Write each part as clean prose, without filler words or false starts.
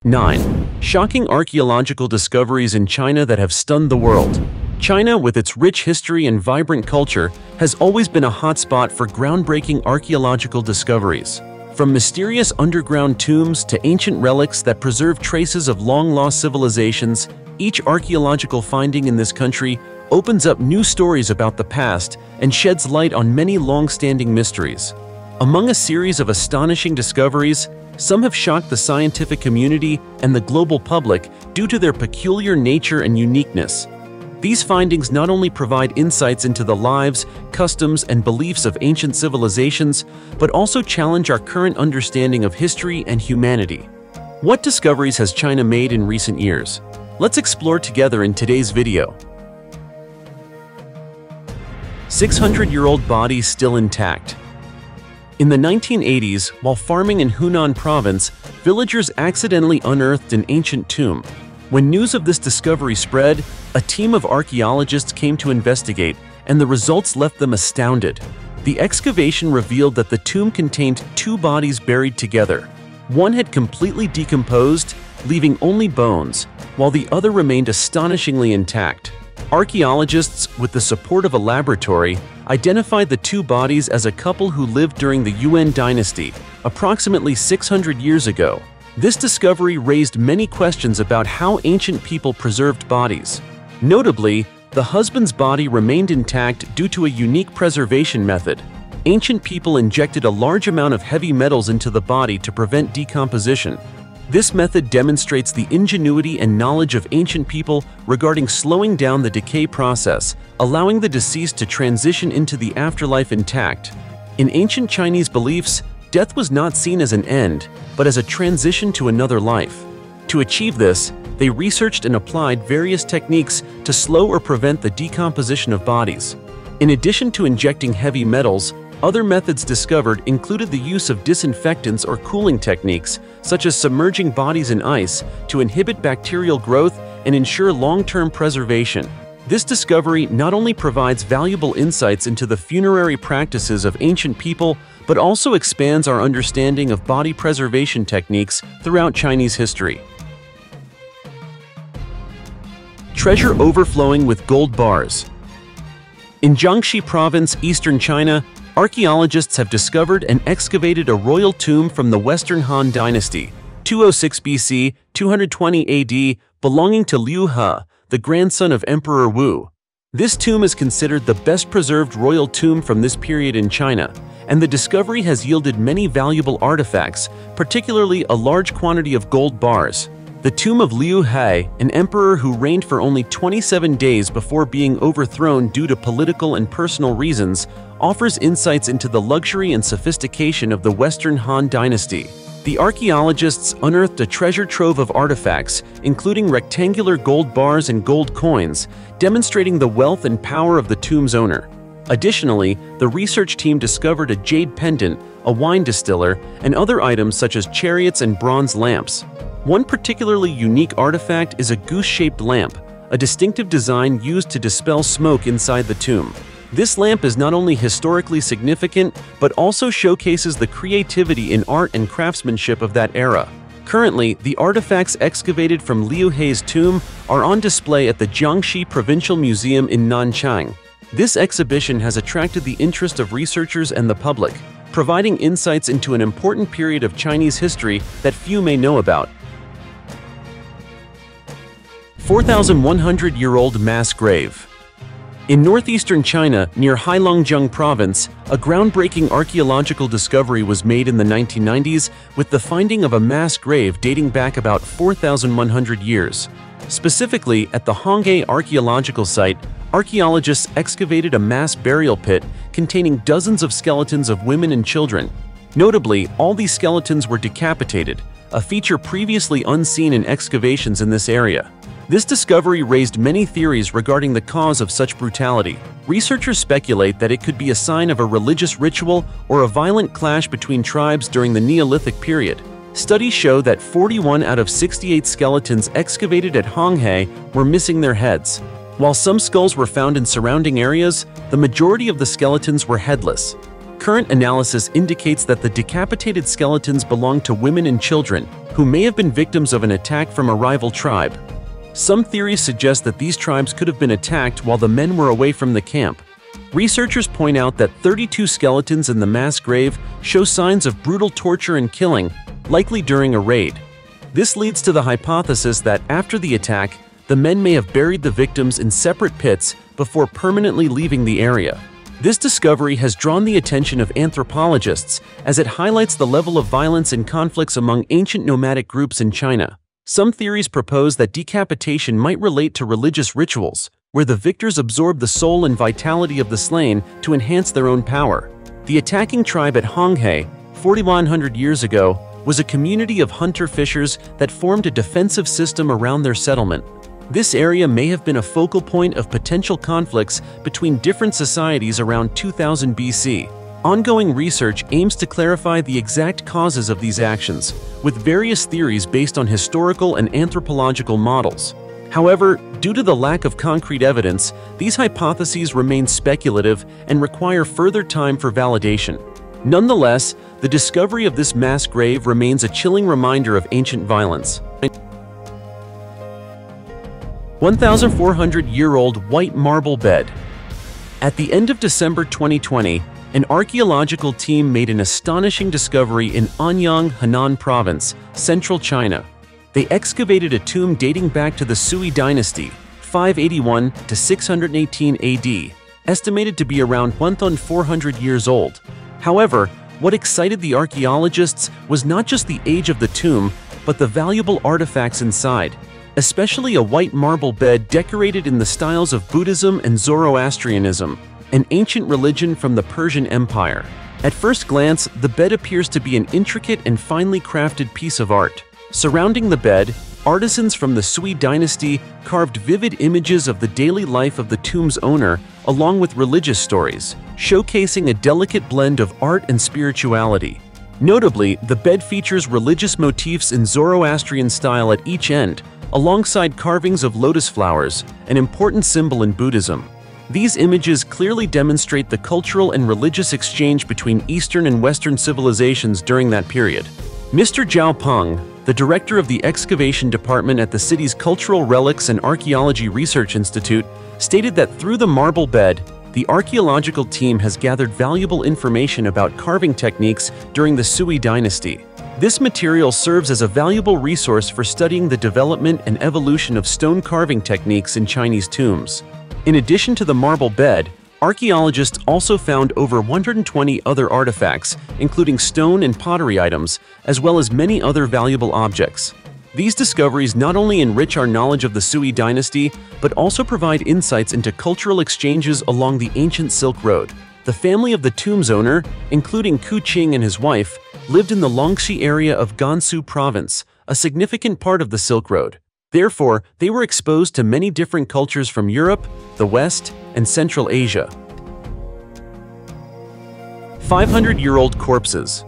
9. Shocking archaeological discoveries in China that have stunned the world. China, with its rich history and vibrant culture, has always been a hotspot for groundbreaking archaeological discoveries. From mysterious underground tombs to ancient relics that preserve traces of long-lost civilizations, each archaeological finding in this country opens up new stories about the past and sheds light on many long-standing mysteries. Among a series of astonishing discoveries, some have shocked the scientific community and the global public due to their peculiar nature and uniqueness. These findings not only provide insights into the lives, customs, and beliefs of ancient civilizations, but also challenge our current understanding of history and humanity. What discoveries has China made in recent years? Let's explore together in today's video. 600-year-old body still intact. In the 1980s, while farming in Hunan province, villagers accidentally unearthed an ancient tomb. When news of this discovery spread, a team of archaeologists came to investigate, and the results left them astounded. The excavation revealed that the tomb contained two bodies buried together. One had completely decomposed, leaving only bones, while the other remained astonishingly intact. Archaeologists, with the support of a laboratory, identified the two bodies as a couple who lived during the Yuan dynasty, approximately 600 years ago. This discovery raised many questions about how ancient people preserved bodies. Notably, the husband's body remained intact due to a unique preservation method. Ancient people injected a large amount of heavy metals into the body to prevent decomposition. This method demonstrates the ingenuity and knowledge of ancient people regarding slowing down the decay process, allowing the deceased to transition into the afterlife intact. In ancient Chinese beliefs, death was not seen as an end, but as a transition to another life. To achieve this, they researched and applied various techniques to slow or prevent the decomposition of bodies. In addition to injecting heavy metals, other methods discovered included the use of disinfectants or cooling techniques, such as submerging bodies in ice to inhibit bacterial growth and ensure long-term preservation. This discovery not only provides valuable insights into the funerary practices of ancient people, but also expands our understanding of body preservation techniques throughout Chinese history. Treasure overflowing with gold bars. In Jiangxi province, eastern China, archaeologists have discovered and excavated a royal tomb from the Western Han Dynasty, 206 BC, 220 AD, belonging to Liu He, the grandson of Emperor Wu. This tomb is considered the best-preserved royal tomb from this period in China, and the discovery has yielded many valuable artifacts, particularly a large quantity of gold bars. The tomb of Liu He, an emperor who reigned for only 27 days before being overthrown due to political and personal reasons, offers insights into the luxury and sophistication of the Western Han Dynasty. The archaeologists unearthed a treasure trove of artifacts, including rectangular gold bars and gold coins, demonstrating the wealth and power of the tomb's owner. Additionally, the research team discovered a jade pendant, a wine distiller, and other items such as chariots and bronze lamps. One particularly unique artifact is a goose-shaped lamp, a distinctive design used to dispel smoke inside the tomb. This lamp is not only historically significant, but also showcases the creativity in art and craftsmanship of that era. Currently, the artifacts excavated from Liu He's tomb are on display at the Jiangxi Provincial Museum in Nanchang. This exhibition has attracted the interest of researchers and the public, providing insights into an important period of Chinese history that few may know about. 4,100-year-old mass grave. In northeastern China, near Heilongjiang province, a groundbreaking archaeological discovery was made in the 1990s with the finding of a mass grave dating back about 4,100 years. Specifically, at the Honghe Archaeological Site, archaeologists excavated a mass burial pit containing dozens of skeletons of women and children. Notably, all these skeletons were decapitated, a feature previously unseen in excavations in this area. This discovery raised many theories regarding the cause of such brutality. Researchers speculate that it could be a sign of a religious ritual or a violent clash between tribes during the Neolithic period. Studies show that 41 out of 68 skeletons excavated at Honghe were missing their heads. While some skulls were found in surrounding areas, the majority of the skeletons were headless. Current analysis indicates that the decapitated skeletons belong to women and children who may have been victims of an attack from a rival tribe. Some theories suggest that these tribes could have been attacked while the men were away from the camp. Researchers point out that 32 skeletons in the mass grave show signs of brutal torture and killing, likely during a raid. This leads to the hypothesis that after the attack, the men may have buried the victims in separate pits before permanently leaving the area. This discovery has drawn the attention of anthropologists as it highlights the level of violence and conflicts among ancient nomadic groups in China. Some theories propose that decapitation might relate to religious rituals, where the victors absorb the soul and vitality of the slain to enhance their own power. The attacking tribe at Honghe, 4,100 years ago, was a community of hunter-fishers that formed a defensive system around their settlement. This area may have been a focal point of potential conflicts between different societies around 2000 BC. Ongoing research aims to clarify the exact causes of these actions, with various theories based on historical and anthropological models. However, due to the lack of concrete evidence, these hypotheses remain speculative and require further time for validation. Nonetheless, the discovery of this mass grave remains a chilling reminder of ancient violence. 1,400-year-old white marble bed. At the end of December 2020, an archaeological team made an astonishing discovery in Anyang, Henan Province, central China. They excavated a tomb dating back to the Sui dynasty, 581 to 618 AD, estimated to be around 1,400 years old. However, what excited the archaeologists was not just the age of the tomb, but the valuable artifacts inside, especially a white marble bed decorated in the styles of Buddhism and Zoroastrianism, an ancient religion from the Persian Empire. At first glance, the bed appears to be an intricate and finely crafted piece of art. Surrounding the bed, artisans from the Sui dynasty carved vivid images of the daily life of the tomb's owner, along with religious stories, showcasing a delicate blend of art and spirituality. Notably, the bed features religious motifs in Zoroastrian style at each end, alongside carvings of lotus flowers, an important symbol in Buddhism. These images clearly demonstrate the cultural and religious exchange between Eastern and Western civilizations during that period. Mr. Zhao Peng, the director of the excavation department at the city's Cultural Relics and Archaeology Research Institute, stated that through the marble bed, the archaeological team has gathered valuable information about carving techniques during the Sui dynasty. This material serves as a valuable resource for studying the development and evolution of stone carving techniques in Chinese tombs. In addition to the marble bed, archaeologists also found over 120 other artifacts, including stone and pottery items, as well as many other valuable objects. These discoveries not only enrich our knowledge of the Sui dynasty, but also provide insights into cultural exchanges along the ancient Silk Road. The family of the tomb's owner, including Ku Qing and his wife, lived in the Longxi area of Gansu Province, a significant part of the Silk Road. Therefore, they were exposed to many different cultures from Europe, the West, and Central Asia. 500-year-old corpses.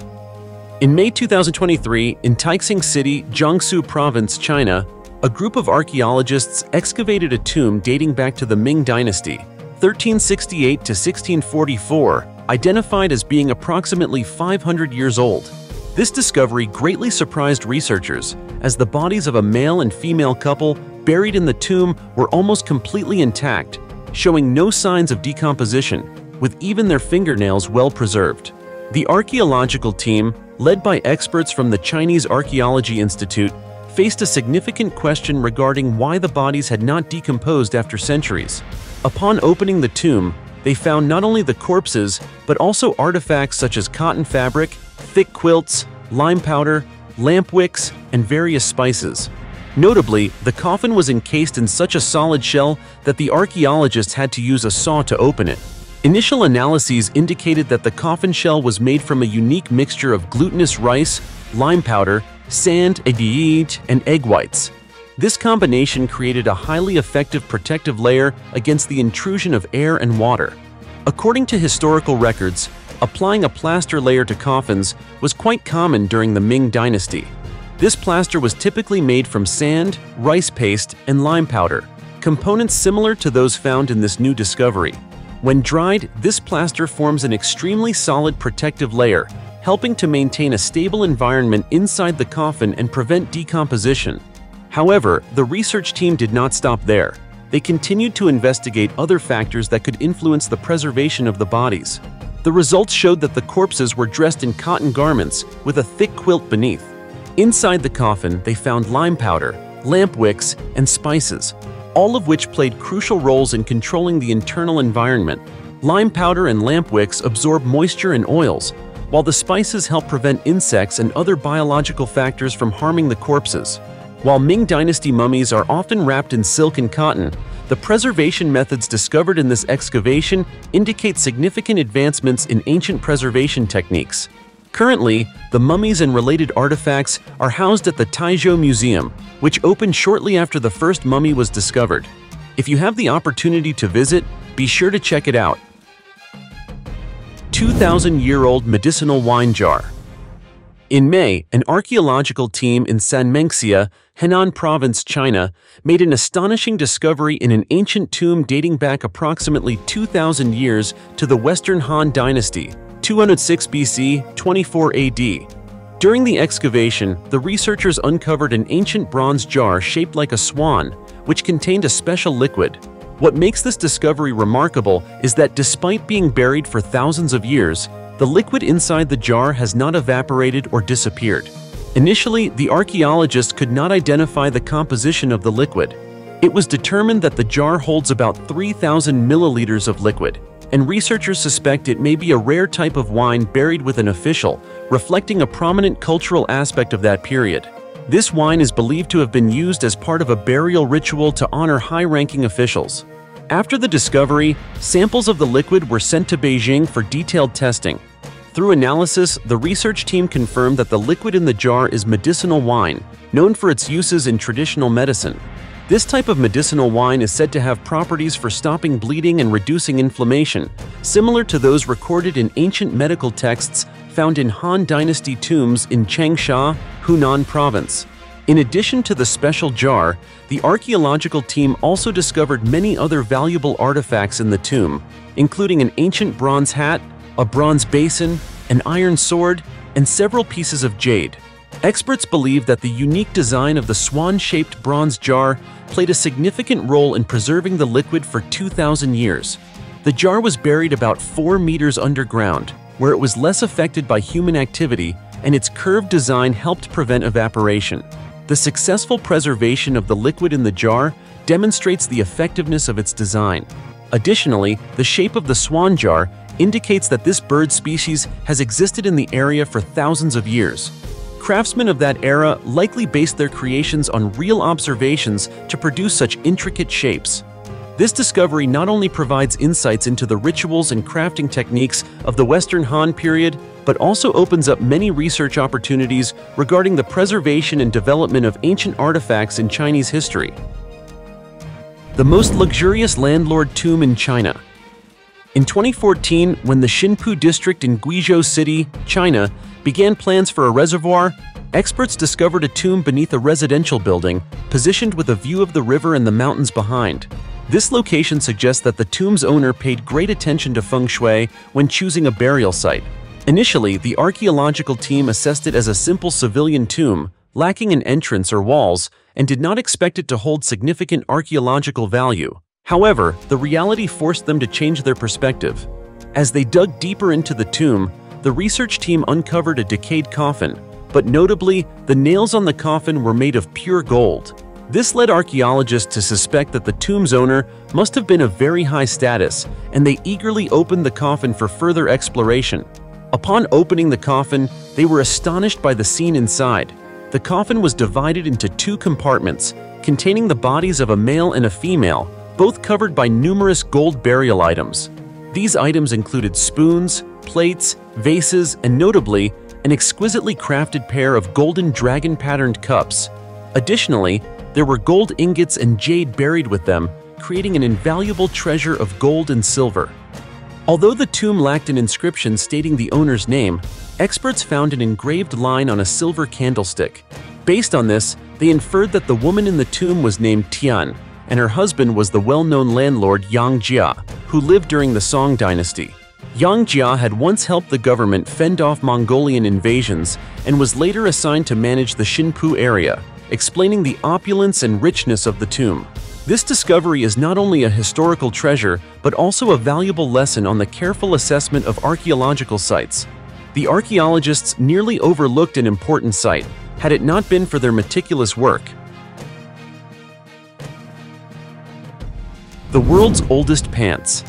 In May 2023, in Taixing City, Jiangsu Province, China, a group of archaeologists excavated a tomb dating back to the Ming Dynasty, 1368 to 1644, identified as being approximately 500 years old. This discovery greatly surprised researchers, as the bodies of a male and female couple buried in the tomb were almost completely intact, showing no signs of decomposition, with even their fingernails well preserved. The archaeological team, led by experts from the Chinese Archaeology Institute, faced a significant question regarding why the bodies had not decomposed after centuries. Upon opening the tomb, they found not only the corpses, but also artifacts such as cotton fabric, thick quilts, lime powder, lamp wicks, and various spices. Notably, the coffin was encased in such a solid shell that the archaeologists had to use a saw to open it. Initial analyses indicated that the coffin shell was made from a unique mixture of glutinous rice, lime powder, sand, and egg whites. This combination created a highly effective protective layer against the intrusion of air and water. According to historical records, applying a plaster layer to coffins was quite common during the Ming Dynasty. This plaster was typically made from sand, rice paste, and lime powder, components similar to those found in this new discovery. When dried, this plaster forms an extremely solid protective layer, helping to maintain a stable environment inside the coffin and prevent decomposition. However, the research team did not stop there. They continued to investigate other factors that could influence the preservation of the bodies. The results showed that the corpses were dressed in cotton garments with a thick quilt beneath. Inside the coffin, they found lime powder, lamp wicks, and spices, all of which played crucial roles in controlling the internal environment. Lime powder and lamp wicks absorb moisture and oils, while the spices help prevent insects and other biological factors from harming the corpses. While Ming Dynasty mummies are often wrapped in silk and cotton, the preservation methods discovered in this excavation indicate significant advancements in ancient preservation techniques. Currently, the mummies and related artifacts are housed at the Taizhou Museum, which opened shortly after the first mummy was discovered. If you have the opportunity to visit, be sure to check it out. 2,000-year-old medicinal wine jar. In May, an archaeological team in Sanmenxia, Henan Province, China, made an astonishing discovery in an ancient tomb dating back approximately 2,000 years to the Western Han Dynasty, 206 BC, 24 AD. During the excavation, the researchers uncovered an ancient bronze jar shaped like a swan, which contained a special liquid. What makes this discovery remarkable is that despite being buried for thousands of years, the liquid inside the jar has not evaporated or disappeared. Initially, the archaeologists could not identify the composition of the liquid. It was determined that the jar holds about 3,000 milliliters of liquid, and researchers suspect it may be a rare type of wine buried with an official, reflecting a prominent cultural aspect of that period. This wine is believed to have been used as part of a burial ritual to honor high-ranking officials. After the discovery, samples of the liquid were sent to Beijing for detailed testing. Through analysis, the research team confirmed that the liquid in the jar is medicinal wine, known for its uses in traditional medicine. This type of medicinal wine is said to have properties for stopping bleeding and reducing inflammation, similar to those recorded in ancient medical texts found in Han Dynasty tombs in Changsha, Hunan Province. In addition to the special jar, the archaeological team also discovered many other valuable artifacts in the tomb, including an ancient bronze hat, a bronze basin, an iron sword, and several pieces of jade. Experts believe that the unique design of the swan-shaped bronze jar played a significant role in preserving the liquid for 2,000 years. The jar was buried about 4 meters underground, where it was less affected by human activity, and its curved design helped prevent evaporation. The successful preservation of the liquid in the jar demonstrates the effectiveness of its design. Additionally, the shape of the swan jar indicates that this bird species has existed in the area for thousands of years. Craftsmen of that era likely based their creations on real observations to produce such intricate shapes. This discovery not only provides insights into the rituals and crafting techniques of the Western Han period, but also opens up many research opportunities regarding the preservation and development of ancient artifacts in Chinese history. The most luxurious landlord tomb in China. In 2014, when the Xinpu district in Guizhou City, China, began plans for a reservoir, experts discovered a tomb beneath a residential building, positioned with a view of the river and the mountains behind. This location suggests that the tomb's owner paid great attention to feng shui when choosing a burial site. Initially, the archaeological team assessed it as a simple civilian tomb, lacking an entrance or walls, and did not expect it to hold significant archaeological value. However, the reality forced them to change their perspective. As they dug deeper into the tomb, the research team uncovered a decayed coffin, but notably, the nails on the coffin were made of pure gold. This led archaeologists to suspect that the tomb's owner must have been of very high status, and they eagerly opened the coffin for further exploration. Upon opening the coffin, they were astonished by the scene inside. The coffin was divided into 2 compartments, containing the bodies of a male and a female, both covered by numerous gold burial items. These items included spoons, plates, vases, and notably, an exquisitely crafted pair of golden dragon-patterned cups. Additionally, there were gold ingots and jade buried with them, creating an invaluable treasure of gold and silver. Although the tomb lacked an inscription stating the owner's name, experts found an engraved line on a silver candlestick. Based on this, they inferred that the woman in the tomb was named Tian, and her husband was the well-known landlord Yang Jia, who lived during the Song dynasty. Yang Jia had once helped the government fend off Mongolian invasions and was later assigned to manage the Xinpu area, explaining the opulence and richness of the tomb. This discovery is not only a historical treasure, but also a valuable lesson on the careful assessment of archaeological sites. The archaeologists nearly overlooked an important site, had it not been for their meticulous work. The world's oldest pants.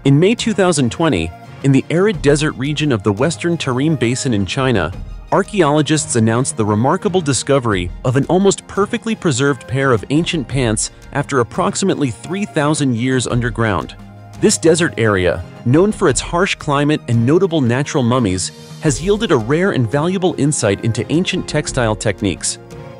In May 2020, in the arid desert region of the Western Tarim Basin in China, archaeologists announced the remarkable discovery of an almost perfectly preserved pair of ancient pants after approximately 3,000 years underground. This desert area, known for its harsh climate and notable natural mummies, has yielded a rare and valuable insight into ancient textile techniques.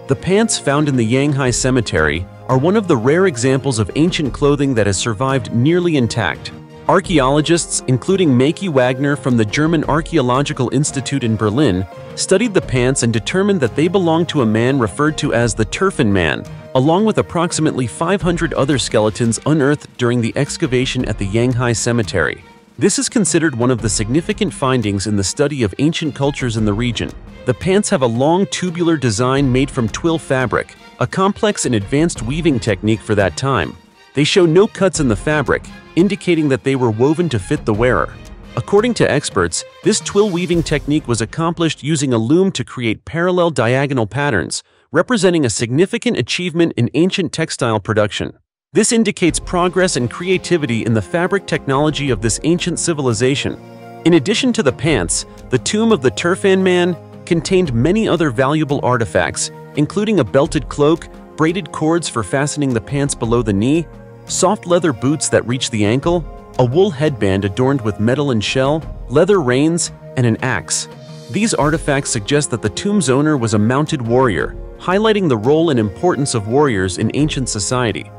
The pants found in the Yanghai Cemetery are one of the rare examples of ancient clothing that has survived nearly intact. Archaeologists, including Maike Wagner from the German Archaeological Institute in Berlin, studied the pants and determined that they belonged to a man referred to as the Turfan Man, along with approximately 500 other skeletons unearthed during the excavation at the Yanghai Cemetery. This is considered one of the significant findings in the study of ancient cultures in the region. The pants have a long tubular design made from twill fabric, a complex and advanced weaving technique for that time. They show no cuts in the fabric, indicating that they were woven to fit the wearer. According to experts, this twill weaving technique was accomplished using a loom to create parallel diagonal patterns, representing a significant achievement in ancient textile production. This indicates progress and creativity in the fabric technology of this ancient civilization. In addition to the pants, the tomb of the Turfan Man contained many other valuable artifacts, including a belted cloak, braided cords for fastening the pants below the knee, soft leather boots that reach the ankle, a wool headband adorned with metal and shell, leather reins, and an axe. These artifacts suggest that the tomb's owner was a mounted warrior, highlighting the role and importance of warriors in ancient society.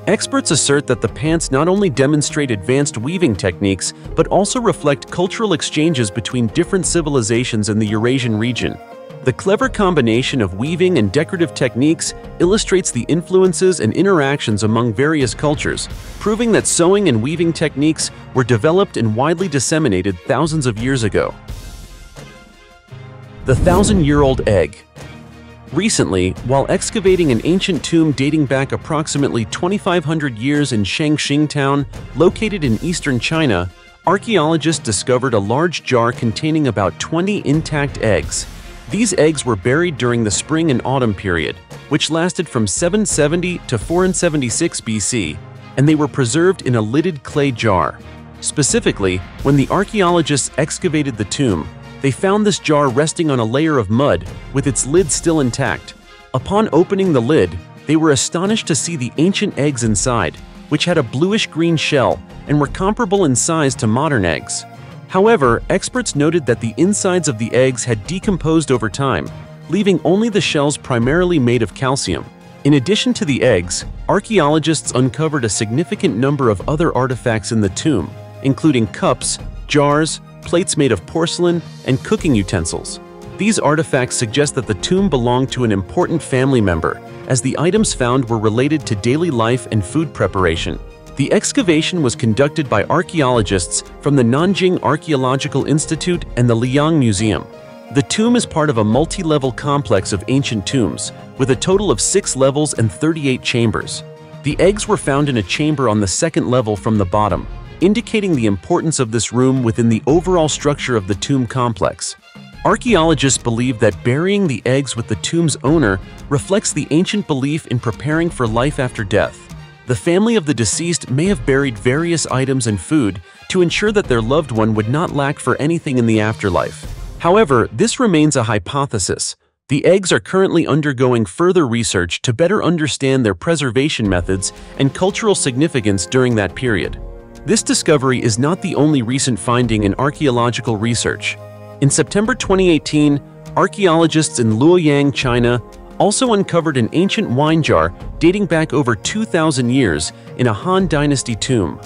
Experts assert that the pants not only demonstrate advanced weaving techniques, but also reflect cultural exchanges between different civilizations in the Eurasian region. The clever combination of weaving and decorative techniques illustrates the influences and interactions among various cultures, proving that sewing and weaving techniques were developed and widely disseminated thousands of years ago. The thousand-year-old egg. Recently, while excavating an ancient tomb dating back approximately 2,500 years in Shangxing Town, located in eastern China, archaeologists discovered a large jar containing about 20 intact eggs. These eggs were buried during the spring and autumn period, which lasted from 770 to 476 BC, and they were preserved in a lidded clay jar. Specifically, when the archaeologists excavated the tomb, they found this jar resting on a layer of mud, with its lid still intact. Upon opening the lid, they were astonished to see the ancient eggs inside, which had a bluish-green shell and were comparable in size to modern eggs. However, experts noted that the insides of the eggs had decomposed over time, leaving only the shells primarily made of calcium. In addition to the eggs, archaeologists uncovered a significant number of other artifacts in the tomb, including cups, jars, plates made of porcelain, and cooking utensils. These artifacts suggest that the tomb belonged to an important family member, as the items found were related to daily life and food preparation. The excavation was conducted by archaeologists from the Nanjing Archaeological Institute and the Liang Museum. The tomb is part of a multi-level complex of ancient tombs, with a total of 6 levels and 38 chambers. The eggs were found in a chamber on the second level from the bottom, indicating the importance of this room within the overall structure of the tomb complex. Archaeologists believe that burying the eggs with the tomb's owner reflects the ancient belief in preparing for life after death. The family of the deceased may have buried various items and food to ensure that their loved one would not lack for anything in the afterlife. However, this remains a hypothesis. The eggs are currently undergoing further research to better understand their preservation methods and cultural significance during that period. This discovery is not the only recent finding in archaeological research. In September 2018, archaeologists in Luoyang, China, also uncovered an ancient wine jar dating back over 2,000 years in a Han Dynasty tomb.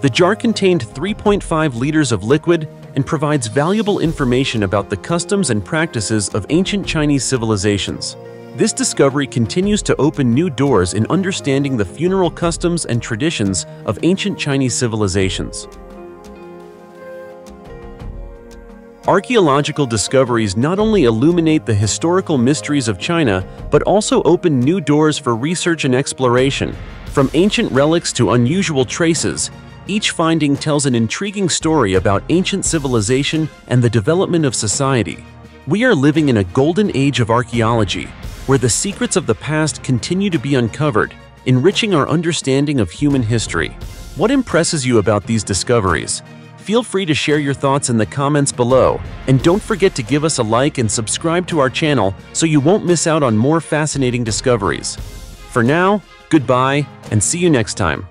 The jar contained 3.5 liters of liquid and provides valuable information about the customs and practices of ancient Chinese civilizations. This discovery continues to open new doors in understanding the funeral customs and traditions of ancient Chinese civilizations. Archaeological discoveries not only illuminate the historical mysteries of China, but also open new doors for research and exploration. From ancient relics to unusual traces, each finding tells an intriguing story about ancient civilization and the development of society. We are living in a golden age of archaeology, where the secrets of the past continue to be uncovered, enriching our understanding of human history. What impresses you about these discoveries? Feel free to share your thoughts in the comments below, and don't forget to give us a like and subscribe to our channel so you won't miss out on more fascinating discoveries. For now, goodbye, and see you next time.